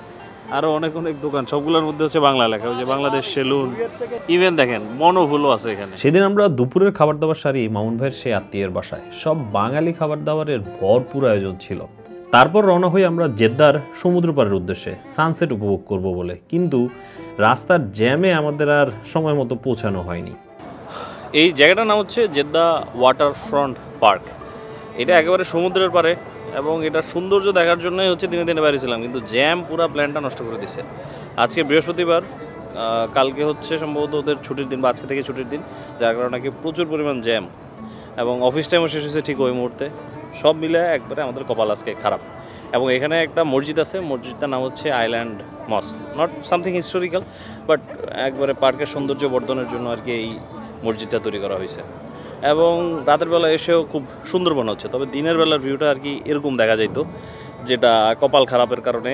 আরও অনেক অনেক দোকান, সবগুলোর মধ্যে হচ্ছে বাংলা লেখা। ওই যে বাংলাদেশ সেলুন, ইভেন দেখেন মনোভুলও আছে এখানে। সেদিন আমরা দুপুরের খাবার দাবার সারি মামুন ভাইয়ের সেই আত্মীয়ের বাসায়। সব বাঙালি খাবার দাবারের ভরপুর আয়োজন ছিল। তারপর রওনা হই আমরা জেদ্দার সমুদ্র পাড়ের উদ্দেশ্যে সানসেট উপভোগ করব বলে, কিন্তু রাস্তার জ্যামে আমাদের আর সময় মতো পৌঁছানো হয়নি। এই জায়গাটার নাম হচ্ছে জেদ্দা ওয়াটার ফ্রন্ট পার্ক। এটা একেবারে সমুদ্রের পাড়ে, এবং এটার সৌন্দর্য দেখার জন্যই হচ্ছে দিনে দিনে বেরিয়েছিলাম, কিন্তু জ্যাম পুরো প্ল্যানটা নষ্ট করে দিছে। আজকে বৃহস্পতিবার, কালকে হচ্ছে সম্ভবত ওদের ছুটির দিন বা আজকে থেকে ছুটির দিন, যার কারণে নাকি প্রচুর পরিমাণ জ্যাম, এবং অফিস টাইমও শেষ হয়েছে ঠিক ওই মুহূর্তে। সব মিলে একবারে আমাদের কপাল আজকে খারাপ। এবং এখানে একটা মসজিদ আছে, মসজিদটার নাম হচ্ছে island mosque. Not something historical, but একবারে পার্কের সৌন্দর্য বর্ধনের জন্য আর কি এই মসজিদটা তৈরি করা হয়েছে। এবং রাতের বেলা এসেও খুব সুন্দর মনে হচ্ছে, তবে দিনের বেলার ভিউটা আর কি এরকম দেখা যাইতো, যেটা কপাল খারাপের কারণে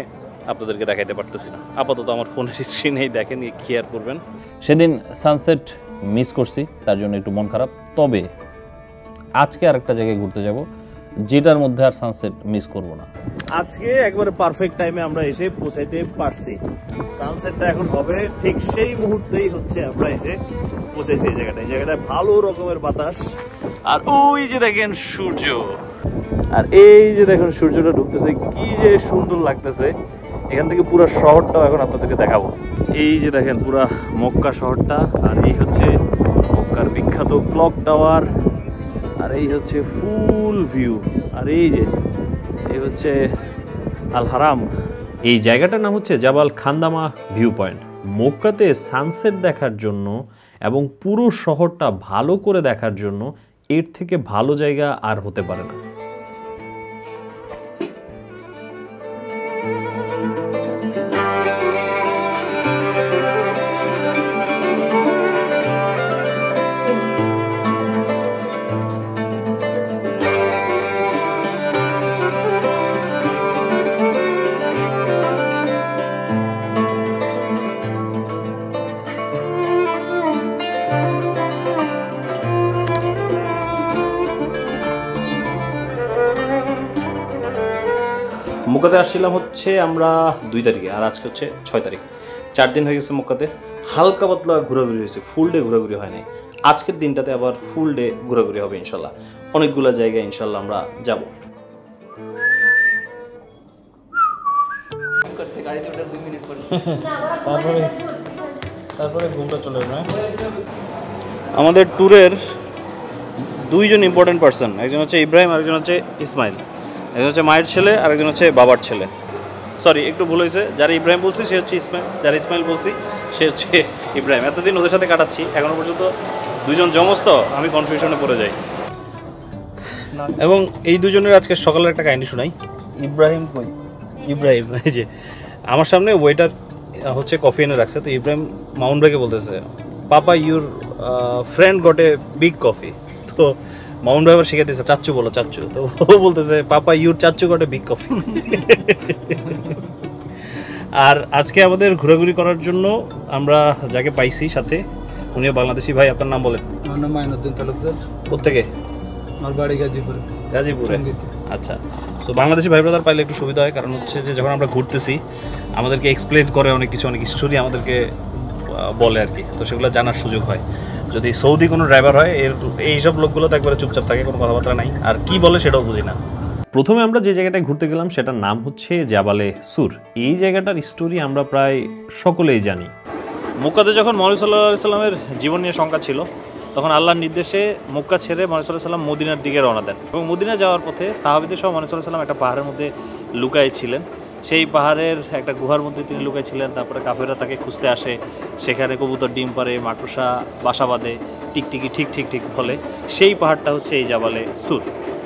আপনাদেরকে দেখাইতে পারতেছি না। আপাতত আমার ফোনের স্ক্রিনেই দেখেন, কি আর করবেন। সেদিন সানসেট মিস করছি, তার জন্য একটু মন খারাপ। তবে আজকে আরেকটা জায়গায় ঘুরতে যাব, যেটার মধ্যে আর সানসেট মিস করব না। আজকে একবারে পারফেক্ট টাইমে আমরা এসে পৌঁছাইতে পারছি। সানসেটটা এখন হবে ঠিক সেই মুহূর্তেই হচ্ছে আমরা এসে পৌঁছাইছি এই জায়গাটায়। জায়গাটায় ভালো রকমের বাতাস, আর ওই যে দেখেন সূর্য, আর এই যে দেখেন সূর্যটা ঢুকতেছে, কি যে সুন্দর লাগতেছে। এখান থেকে পুরো শহরটাও এখন আপনাদেরকে দেখাবো। এই যে দেখেন পুরা মক্কা শহরটা, আর এই হচ্ছে মক্কার বিখ্যাত ক্লক টাওয়ার, আর এই হচ্ছে ফুল ভিউ, আর এই হচ্ছে আল হারাম। এই জায়গাটার নাম হচ্ছে জাবাল খান্দামা ভিউ পয়েন্ট। মক্কাতে সানসেট দেখার জন্য এবং পুরো শহরটা ভালো করে দেখার জন্য এর থেকে ভালো জায়গা আর হতে পারে না। মক্কাতে আসছিলাম হচ্ছে আমরা 2 তারিখে, আর আজকে হচ্ছে 6 তারিখ। 4 দিন হয়ে গেছে মক্কাতে। হালকা পাতলা ঘোরাঘুরি হয়েছে, ফুল ডে ঘোরাঘুরি হয় নাই। আজকের দিনটাতে আবার ফুল ডে ঘোরাঘুরি হবে ইনশাল্লাহ। অনেকগুলো জায়গায় ইনশাল্লাহ আমরা যাব। তারপরে ঘুমটা চলে যাবে। আমাদের ট্যুরের 2 জন ইম্পর্টেন্ট পার্সন, একজন হচ্ছে ইব্রাহিম, আরেকজন হচ্ছে ইসমাইল। একজন হচ্ছে মায়ের ছেলে, আরেকজন হচ্ছে বাবার ছেলে। সরি, একটু ভুল হয়েছে। যারা ইব্রাহিম বলছি সে হচ্ছে ইসমাইল, যারা ইসমাইল বলছি সে হচ্ছে ইব্রাহিম। এতদিন ওদের সাথে কাটাচ্ছি, এখনো পর্যন্ত 2 জন জমজ, তো আমি কনফিউশনে পড়ে যাই। এবং এই 2 জনের আজকে সকালের একটা কাহিনী শোনাই। ইব্রাহিম কই? ইব্রাহিম এই যে আমার সামনে ওয়েটার হচ্ছে কফি এনে রাখছে। তো ইব্রাহিম মামুন ভাইকে বলতেছে, papa your friend got a big coffee. তো মামুন ভাই আবার শিখে দিয়েছে, চাচ্চু বলো, চাচ্চু। তো ও বলতেছে, পাপা ইউর চাচ্চু গট এ বিগ কফি। আর আজকে আমাদের ঘোরাঘুরি করার জন্য আমরা যাকে পাইছি সাথে, উনিও বাংলাদেশি ভাই। আপনার নাম বলেন। আমার নাম মাইনুদ্দিন তালুকদার। কোত্থেকে? আমার বাড়ি গাজীপুরে। গাজীপুরে, আচ্ছা। তো বাংলাদেশি ভাই ব্রাদার পাইলে একটু সুবিধা হয়, কারণ হচ্ছে যে যখন আমরা ঘুরতেছি আমাদেরকে এক্সপ্লেন করে অনেক কিছু, অনেক স্টোরি আমাদেরকে বলে আর কি। তো সেগুলো জানার সুযোগ হয়। যদি সৌদি কোনো ড্রাইভার হয়, এইসব লোকগুলো তো একবারে চুপচাপ থাকে, কোনো কথাবার্তা নাই, আর কি বলে সেটাও বুঝি না। প্রথমে আমরা যে জায়গাটায় ঘুরতে গেলাম সেটার নাম হচ্ছে জাবালে সুর। এই জায়গাটার স্টোরি আমরা প্রায় সকলেই জানি। মক্কাতে যখন মুহাম্মদ সাল্লাল্লাহু আলাইহি সাল্লামের জীবন নিয়ে শঙ্কা ছিল, তখন আল্লাহর নির্দেশে মক্কা ছেড়ে মহানবী সাল্লাল্লাহু আলাইহি ওয়াসাল্লাম মদিনার দিকে রওনা দেন এবং মদিনা যাওয়ার পথে সাহাবীদের সহ মহানবী সাল্লাল্লাহু আলাইহি ওয়াসাল্লাম একটা পাহাড়ের মধ্যে লুকায় ছিলেন। সেই পাহাড়ের একটা গুহার মধ্যে তিনি লুকায় ছিলেন। তারপরে কাফেররা তাকে খুঁজতে আসে, সেখানে কবুতর ডিম পারে, মাকড়সা বাসা বাঁধে, টিকটিকি ঠিক ঠিক ঠিক বলে। সেই পাহাড়টা হচ্ছে এই জাবালে সুর।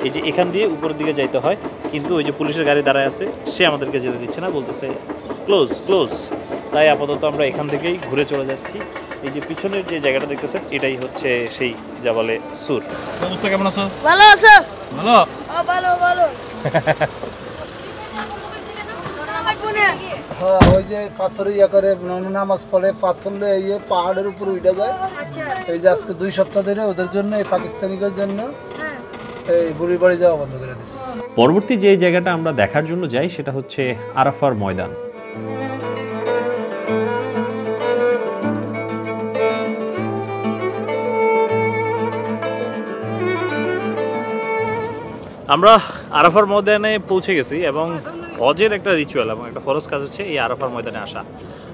এই যে এখান দিয়ে উপরের দিকে যাইতে হয়, কিন্তু ওই যে পুলিশের গাড়ি দাঁড়ায় আছে, সে আমাদেরকে যেতে দিচ্ছে না, বলতেছে ক্লোজ ক্লোজ। তাই আপাতত আমরা এখান থেকেই ঘুরে চলে যাচ্ছি। এই যে পিছনের যে জায়গাটা দেখতেছেন এটাই হচ্ছে সেই জাবালে সুর। অবস্থা কেমন আছো? ভালো আছো? ভালো। ভালো ভালো। হ্যাঁ, ওই যে পাথর ইয়া করে নামাজ পড়ে, পাথর ইয়ে পাহাড়ের উপর উঠে যায়। এই যে আজকে 2 সপ্তাহ ধরে ওদের জন্য, এই পাকিস্তানিদের জন্য এই বুড়ি বাড়ি যাওয়া বন্ধ করে দিচ্ছে। পরবর্তী যে জায়গাটা আমরা দেখার জন্য যাই সেটা হচ্ছে আরাফার ময়দান। আমরা আরাফার ময়দানে পৌঁছে গেছি এবং হজের একটা রিচুয়াল এবং একটা ফরজ কাজ হচ্ছে এই আরাফার ময়দানে আসা।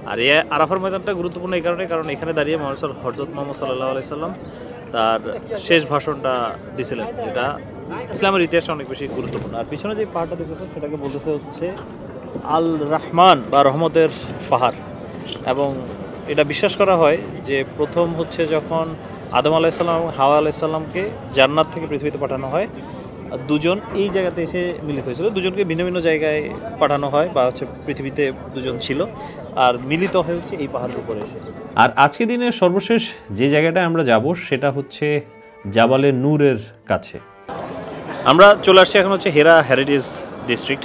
আর এই আরাফার ময়দানটা গুরুত্বপূর্ণ এই কারণ এখানে দাঁড়িয়ে হযরত মুহাম্মদ সাল্লাল্লাহু আলাইহি সাল্লাম তার শেষ ভাষণটা দিয়েছিলেন, যেটা ইসলামের ইতিহাসে অনেক বেশি গুরুত্বপূর্ণ। আর পিছনে যে পাহাড়টা দেখতেছেন সেটাকে বলতেছে হচ্ছে আল রহমান বা রহমতের পাহাড়। এবং এটা বিশ্বাস করা হয় যে প্রথম হচ্ছে যখন আদম আলাইহিস সালাম এবং হাওয়া আলাইহিস সালামকে জান্নাত থেকে পৃথিবীতে পাঠানো হয়, দুজন এই জায়গাতে এসে মিলিত হয়েছিল। দুজনকে ভিন্ন ভিন্ন জায়গায় পাঠানো হয়, বা হচ্ছে পৃথিবীতে দুজন ছিল আর মিলিত হয়ে হচ্ছে এই পাহাড়ের উপরে এসে। আর আজকে দিনের সর্বশেষ যে জায়গাটায় আমরা যাব সেটা হচ্ছে জাবালে নূরের কাছে। আমরা চলে আসছি এখন হচ্ছে হেরা হেরিটেজ ডিস্ট্রিক্ট,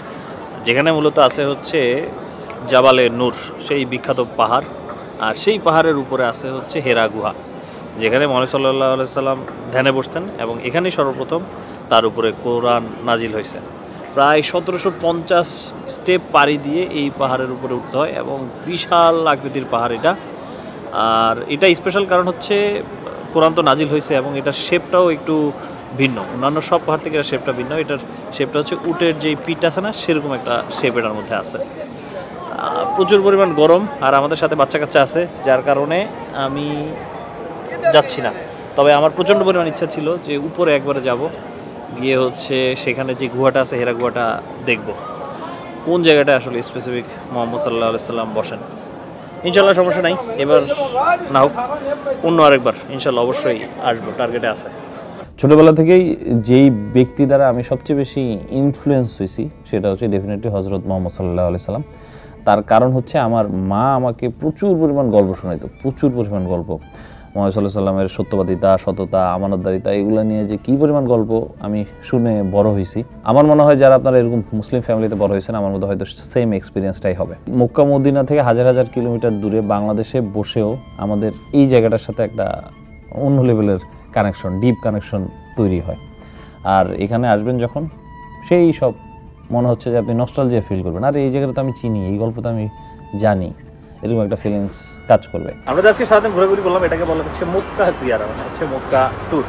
যেখানে মূলত আছে হচ্ছে জাবালে নূর, সেই বিখ্যাত পাহাড়। আর সেই পাহাড়ের উপরে আছে হচ্ছে হেরা গুহা, যেখানে মুহাম্মদ সাল্লাল্লাহু আলাইহি সাল্লাম ধ্যানে বসতেন এবং এখানেই সর্বপ্রথম তার উপরে কোরআন নাজিল হয়েছে। প্রায় 1750 স্টেপ পাড়ি দিয়ে এই পাহাড়ের উপরে উঠতে হয় এবং বিশাল আকৃতির পাহাড় এটা। আর এটা স্পেশাল কারণ হচ্ছে কোরআন তো নাজিল হয়েছে এবং এটার শেপটাও একটু ভিন্ন, অন্যান্য সব পাহাড় থেকে এটার শেপটা ভিন্ন। এটার শেপটা হচ্ছে উটের যেই পিঠ আছে না, সেরকম একটা শেপ এটার মধ্যে আছে। প্রচুর পরিমাণ গরম, আর আমাদের সাথে বাচ্চা কাচ্চা আছে, যার কারণে আমি যাচ্ছি না। তবে আমার প্রচণ্ড পরিমাণ ইচ্ছা ছিল যে উপরে একবারে যাব, গিয়ে হচ্ছে সেখানে যে গুহাটা আছে হেরা গুহাটা দেখব, কোন জায়গাটা আসলে স্পেসিফিক মুহাম্মদ সাল্লাল্লাহু আলাইহি সাল্লাম বসেন। ইনশাল্লাহ সমস্যা নাই, এবার না হোক অন্য আরেকবার ইনশাল্লাহ অবশ্যই আসবো, টার্গেটে আছে। ছোটোবেলা থেকেই যেই ব্যক্তি দ্বারা আমি সবচেয়ে বেশি ইনফ্লুয়েন্স হয়েছি সেটা হচ্ছে ডেফিনেটলি হজরত মুহাম্মদ সাল্লাল্লাহু আলাইহি সাল্লাম। তার কারণ হচ্ছে আমার মা আমাকে প্রচুর পরিমাণ গল্প শোনাইতো, প্রচুর পরিমাণ গল্প। মুহাম্মদ সাল্লাল্লাহু আলাইহি সাল্লামের সত্যবাদিতা, সততা, আমানতদারিতা, এগুলো নিয়ে যে কী পরিমাণ গল্প আমি শুনে বড় হয়েছি। আমার মনে হয় যারা আপনারা এরকম মুসলিম ফ্যামিলিতে বড় হয়েছেন, আমার মধ্যে হয়তো সেম এক্সপিরিয়েন্সটাই হবে। মক্কা মদিনা থেকে হাজার হাজার কিলোমিটার দূরে বাংলাদেশে বসেও আমাদের এই জায়গাটার সাথে একটা অন্য লেভেলের কানেকশন, ডিপ কানেকশন তৈরি হয়। আর এখানে আসবেন যখন, সেই সব মনে হচ্ছে যে আপনি নস্টালজিয়া ফিল করবেন, আর এই জায়গাটা তো আমি চিনি, এই গল্প তো আমি জানি, এরকম একটা ফিলিংস কাজ করবে। আমরা আজকে সারাদিন ঘোরাঘুরি করলাম, এটাকে বলা হচ্ছে মক্কা জিয়ারা, মানে হচ্ছে মক্কা ট্যুর।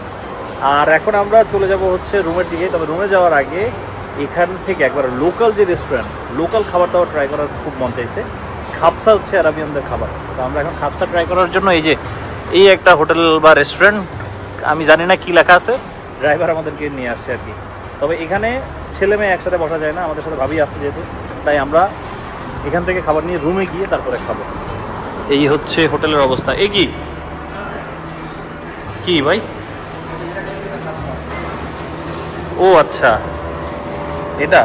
আর এখন আমরা চলে যাব হচ্ছে রুমের দিকে। তবে রুমে যাওয়ার আগে এখান থেকে একবার লোকাল যে রেস্টুরেন্ট, লোকাল খাবার দাবার ট্রাই করার খুব মন চাইছে। খাবসা হচ্ছে আরাবিয়ানদের খাবার, তো আমরা এখন খাবসা ট্রাই করার জন্য এই যে এই একটা হোটেল বা রেস্টুরেন্ট, আমি জানি না কি লেখা আছে, ড্রাইভার আমাদেরকে নিয়ে আসছে আর কি। তবে এখানে ছেলে মেয়ে একসাথে বসা যায় না, আমাদের সাথে ভাবি আসছে যেহেতু, তাই আমরা এখান থেকে খাবার নিয়ে রুমে গিয়ে তারপরে খাবো। এই হচ্ছে হোটেলের অবস্থা। এ কি কি ভাই? ও আচ্ছা, এটা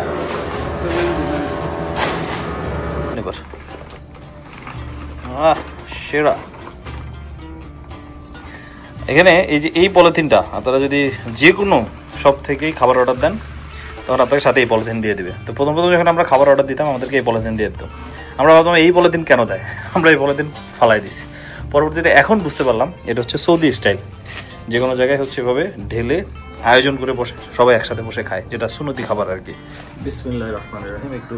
এবার সেরা। এখানে এই যে এই পলিথিনটা, আপনারা যদি যে কোনো সব থেকেই খাবার অর্ডার দেন তখন আপনাকে সাথে এই পলিথিন দিয়ে দিবে। তো প্রথম যখন আমরা খাবার অর্ডার দিতাম আমাদেরকে এই পলিথিন দিয়ে দিত। আমরা ভাবতাম এই পলিথিন কেন দেয়, আমরা এই পলিথিন ফালাই দিছি। পরবর্তীতে এখন বুঝতে পারলাম এটা হচ্ছে সৌদি স্টাইল, যে কোনো জায়গায় হচ্ছে এভাবে ঢেলে আয়োজন করে বসে সবাই একসাথে বসে খায়, যেটা সুন্নতি খাবার আর কি। বিসমিল্লাহির রহমানির রহিম। একটু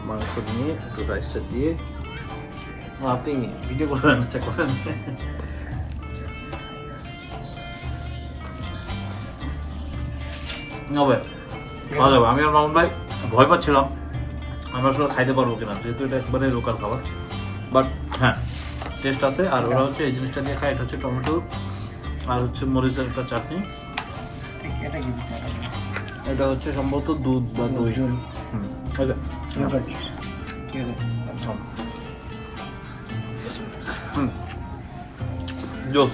মাংস নিয়ে একটু রাইসটা দিয়ে, আপনি ভিডিও করেন, আচ্ছা করেন। আমি আর মামুন ভাই ভয় পাচ্ছিলাম আমরা আসলে খাইতে পারবো কিনা, যেহেতু এটা একবারে লোকাল খাবার, বাট হ্যাঁ টেস্ট আছে। আর ওরা হচ্ছে এই জিনিসটা দিয়ে খায়, এটা হচ্ছে টমেটো আর হচ্ছে মরিচের একটা চাটনি। এটা হচ্ছে সম্ভবত দুধ বা দই।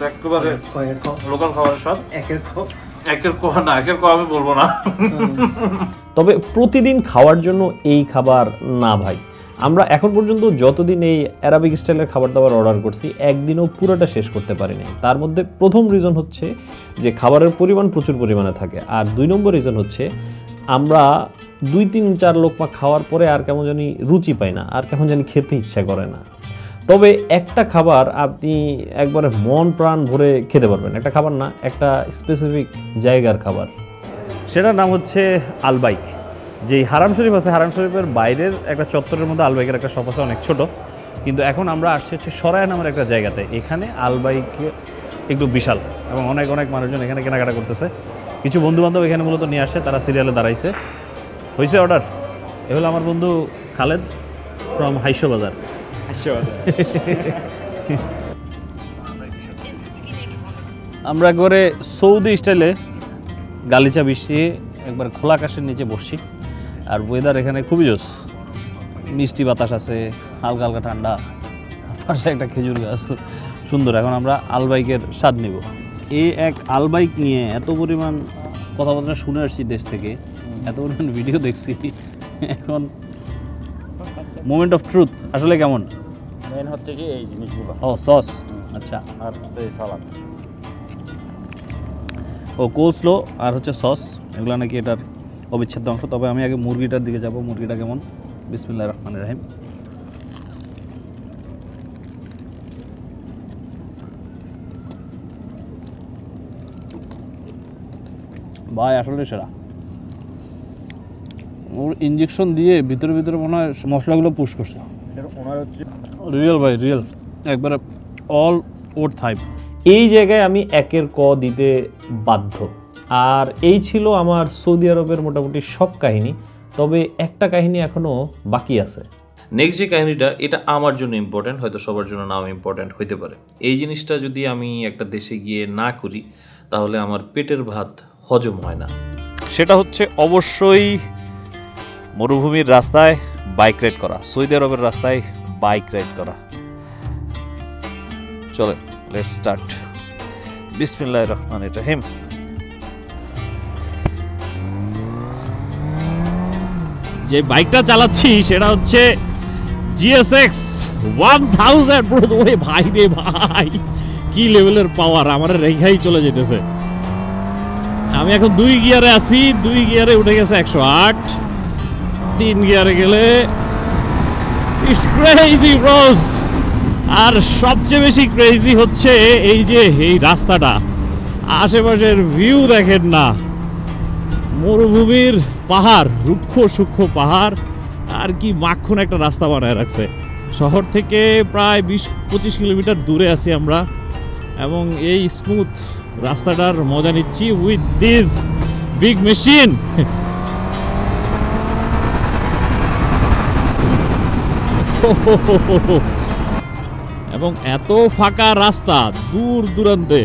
একেবারে লোকাল খাবারের স্বাদ। একের কোয়া না, একের কোয়া আমি বলবো না। তবে প্রতিদিন খাওয়ার জন্য এই খাবার না ভাই। আমরা এখন পর্যন্ত যতদিন এই অ্যারাবিক স্টাইলের খাবার দাবার অর্ডার করছি একদিনও পুরোটা শেষ করতে পারিনি। তার মধ্যে প্রথম রিজন হচ্ছে যে খাবারের পরিমাণ প্রচুর পরিমাণে থাকে, আর 2 নম্বর রিজন হচ্ছে আমরা 2-3-4 লোকমা খাওয়ার পরে আর কেমন জানি রুচি পাই না, আর কেমন জানি খেতে ইচ্ছা করে না। তবে একটা খাবার আপনি একবারে মন প্রাণ ভরে খেতে পারবেন, একটা খাবার না, একটা স্পেসিফিক জায়গার খাবার, সেটার নাম হচ্ছে আলবাইক। যেই হারাম শরীফ আছে, হারাম শরীফের বাইরের একটা চত্বরের মধ্যে আলবাইকের একটা শপ আছে, অনেক ছোট, কিন্তু এখন আমরা আসছি হচ্ছে সরায়া নামের একটা জায়গাতে। এখানে আলবাইক একটু বিশাল এবং অনেক অনেক মানুষজন এখানে কেনাকাটা করতেছে। কিছু বন্ধুবান্ধব এখানে মূলত নিয়ে আসে, তারা সিরিয়ালে দাঁড়াইছে। হয়েছে অর্ডার। এ হলো আমার বন্ধু খালেদ ফ্রম হাইশো বাজার। আমরা একবারে সৌদি স্টাইলে গালিচা বৃষ্টি একবার খোলা আকাশের নিচে বসছি, আর ওয়েদার এখানে খুবই জোস, মিষ্টি বাতাস আছে, হালকা হালকা ঠান্ডা, পাশে একটা খেজুর গাছ, সুন্দর। এখন আমরা আলবাইকের স্বাদ নিব। এই এক আলবাইক নিয়ে এত পরিমাণ কথাবার্তা শুনে আসছি দেশ থেকে, এত পরিমাণ ভিডিও দেখছি, এখন মোমেন্ট অফ ট্রুথ আসলে কেমন মেন হচ্ছে কি এই জিনিসগুলো। ও সস, আচ্ছা, আর এই সালাদ, ও কোলস্লো, আর হচ্ছে সস, এগুলো নাকি এটার অবিচ্ছেদ্য অংশ। তবে আমি আগে মুরগিটার দিকে যাব, মুরগিটা কেমন। বিসমিল্লাহির রহমানির রহিম। ভাই আসলে সেরা, ওর ইঞ্জেকশন দিয়ে ভিতরে ভিতরে মনে হয় মশলাগুলো পুশ করছে। ওনার হচ্ছে রিয়েল ভাই, রিয়েল, একবারে অল ওর থাইপ। এই জায়গায় আমি একের ক দিতে বাধ্য। আর এই ছিল আমার সৌদি আরবের মোটামুটি সব কাহিনী, তবে একটা কাহিনী এখনও বাকি আছে। নেক্সট যে কাহিনীটা, এটা আমার জন্য ইম্পর্ট্যান্ট, হয়তো সবার জন্য নাও ইম্পর্ট্যান্ট হইতে পারে। এই জিনিসটা যদি আমি একটা দেশে গিয়ে না করি তাহলে আমার পেটের ভাত হজম হয় না। সেটা হচ্ছে অবশ্যই মরুভূমির রাস্তায় বাইক রাইড করা, সৌদি আরবের রাস্তায় বাইক রাইড করা। চলেন, লেটস স্টার্ট। বিসমিল্লাহির রহমানির রহিম। যে বাইকটা চালাচ্ছি সেটা হচ্ছে GSX 1000 ব্রো। ওরে ভাই রে ভাই, কি লেভেলের পাওয়ার, আমার রেখাই চলে যেতেছে। আমি এখন 2 গিয়ারে আছি, 2 গিয়ারে উঠে গেছে 108, 3 গিয়ারে গেলে ইটস ক্রেজি ব্রোস। আর সবচেয়ে বেশি ক্রেজি হচ্ছে এই যে এই রাস্তাটা, আশেপাশের ভিউ দেখেন না, মরুভূমির পাহাড়, রুক্ষ সূক্ষ্ম পাহাড়, আর কি মাখন একটা রাস্তা বানায় রাখছে। শহর থেকে প্রায় 20-25 কিলোমিটার দূরে আছি আমরা, এবং এই স্মুথ রাস্তাটার মজা নিচ্ছি উইথ দিস বিগ মেশিন। এবং এত ফাঁকা রাস্তা, দূর দূরান্তে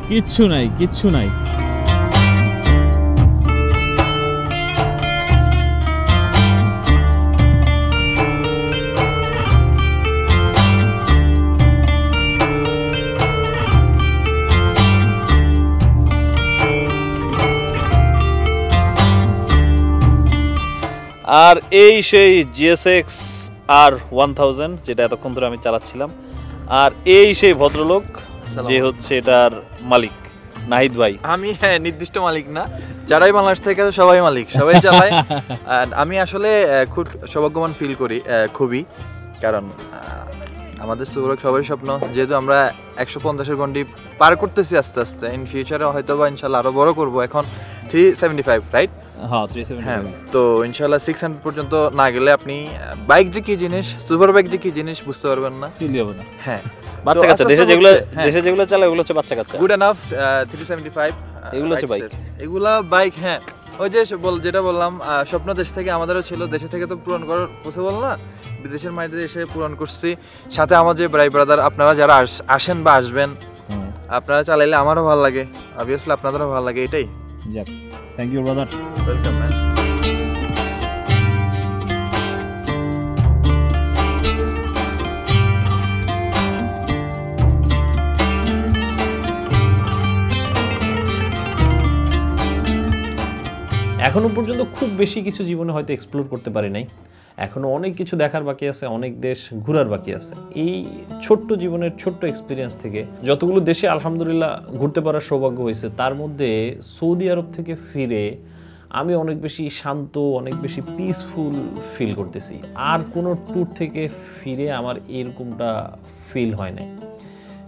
কিচ্ছু নাই, কিচ্ছু নাই। আর এই সেই GSX R1000 যেটা এতক্ষণ ধরে আমি চালাচ্ছিলাম, আর এই সেই ভদ্রলোক যে হচ্ছে এটার মালিক, নাহিদ ভাই। আমি নির্দিষ্ট মালিক না, যারাই বাংলাদেশ থেকে সবাই মালিক, সবাই চালায়। আমি আসলে খুব সৌভাগ্যবান ফিল করি খুবই, কারণ আমাদের সবাই স্বপ্ন, যেহেতু আমরা 150-এর গন্ডি পার করতেছি আস্তে আস্তে, ইন ফিউচারে হয়তো বা ইনশাল্লাহ আরও বড় করবো। এখন 375, রাইট? হ্যাঁ, 375। হ্যাঁ, তো ইনশাল্লাহ 600 পর্যন্ত না গেলে আপনি বাইক যে কি জিনিস, সুপার বাইক যে কি জিনিস বুঝতে পারবেন না, ফিল হবে না। হ্যাঁ, বাচ্চা কাচ্চা দেশে যেগুলো চালায় ওগুলো হচ্ছে বাচ্চা কাচ্চা। গুড এনাফ 375 এগুলো হচ্ছে বাইক, এগুলা বাইক। হ্যাঁ, ওই যে যেটা বললাম, স্বপ্ন দেশ থেকে আমাদেরও ছিল, দেশে থেকে তো পূরণ করা পসিবল না, বিদেশের মাটিতে এসে পূরণ করছি। সাথে আমার যে ভাই ব্রাদার আপনারা যারা আসেন বা আসবেন, আপনারা চালাইলে আমারও ভালো লাগে, অবভিয়াসলি আপনাদেরও ভালো লাগে, এটাই। যাক, thank you brother. Welcome man. এখনও পর্যন্ত খুব বেশি কিছু জীবনে হয়তো এক্সপ্লোর করতে পারি নাই, এখনও অনেক কিছু দেখার বাকি আছে, অনেক দেশ ঘোরার বাকি আছে। এই ছোট্ট জীবনের ছোট্ট এক্সপিরিয়েন্স থেকে যতগুলো দেশে আলহামদুলিল্লাহ ঘুরতে পারার সৌভাগ্য হয়েছে, তার মধ্যে সৌদি আরব থেকে ফিরে আমি অনেক বেশি শান্ত, অনেক বেশি পিসফুল ফিল করতেছি। আর কোনো ট্যুর থেকে ফিরে আমার এরকমটা ফিল হয় নাই।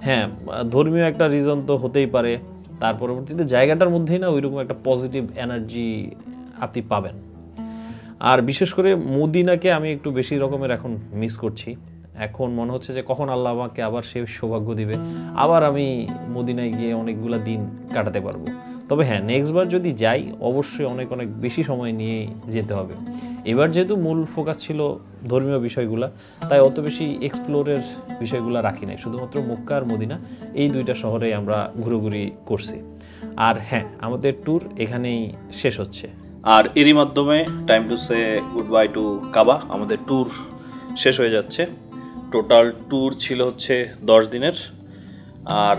হ্যাঁ, ধর্মীয় একটা রিজন তো হতেই পারে, তার পরবর্তীতে জায়গাটার মধ্যেই না ওইরকম একটা পজিটিভ এনার্জি আপনি পাবেন। আর বিশেষ করে মদিনাকে আমি একটু বেশি রকমের এখন মিস করছি। এখন মনে হচ্ছে যে কখন আল্লাহ আমাকে আবার সেই সৌভাগ্য দিবে, আবার আমি মদিনায় গিয়ে অনেকগুলো দিন কাটাতে পারবো। তবে হ্যাঁ, নেক্সট বার যদি যাই অবশ্যই অনেক অনেক বেশি সময় নিয়ে যেতে হবে। এবার যেহেতু মূল ফোকাস ছিল ধর্মীয় বিষয়গুলো, তাই অত বেশি এক্সপ্লোরের বিষয়গুলো রাখি নাই, শুধুমাত্র মক্কা আর মদিনা এই দুইটা শহরে আমরা ঘুরোঘুরি করছি। আর হ্যাঁ, আমাদের ট্যুর এখানেই শেষ হচ্ছে। আর এরই মাধ্যমে time to say goodbye to Kaaba, আমাদের ট্যুর শেষ হয়ে যাচ্ছে। টোটাল ট্যুর ছিল হচ্ছে 10 দিনের। আর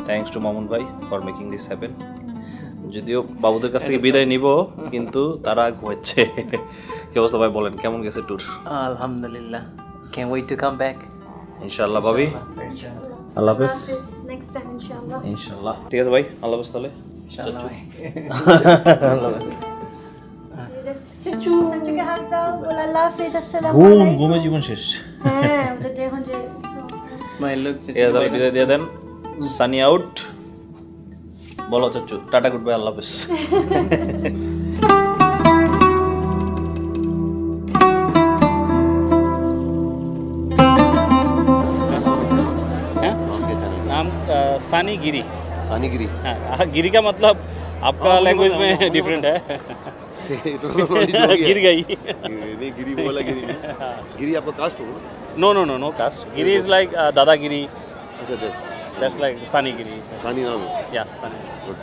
থ্যাঙ্কস টু মামুন ভাই ফর মেকিং দিস হ্যাপেন। যদিও বাবুদের কাছ থেকে বিদায় নিব, কিন্তু তারা ঘুমাচ্ছে। কি অবস্থা ভাই, বলেন কেমন গেছে ট্যুর? আলহামদুলিল্লাহ, can wait to come back ইনশাআল্লাহ। ভাবি আল্লাহ হাফেজ, নেক্সট টাইম ইনশাআল্লাহ। ইনশাআল্লাহ। ঠিক আছে ভাই, আল্লাহ হাফেজ তাহলে। ইনশাআল্লাহ ভাই। চাচু চাচুকে হাত দাও, বল আল্লাহ হাফেজ, আসসালামু ঘুম আলাইকুম। ঘুমে জীবন শেষ। হ্যাঁ, ওদের এখন যে স্মাইল লুক। তাহলে বিদায় দিয়ে দেন। সানি আউট। বলো চাচু টাটা, গুড বাই, আল্লাহ হাফেজ। नाम सानी गिरी। सानी गिरी। हाँ, गिरी का मतलब आपका लैंग्वेज में डिफरेंट है। गिर गई। नहीं, गिरी बोला, गिरी नहीं। गिरी आपका कास्ट होगा? No no no no caste. Giri is like दादागिरी। अच्छा, दैट्स लाइक सानी गिरी। सानी नाम है। या सानी। Good.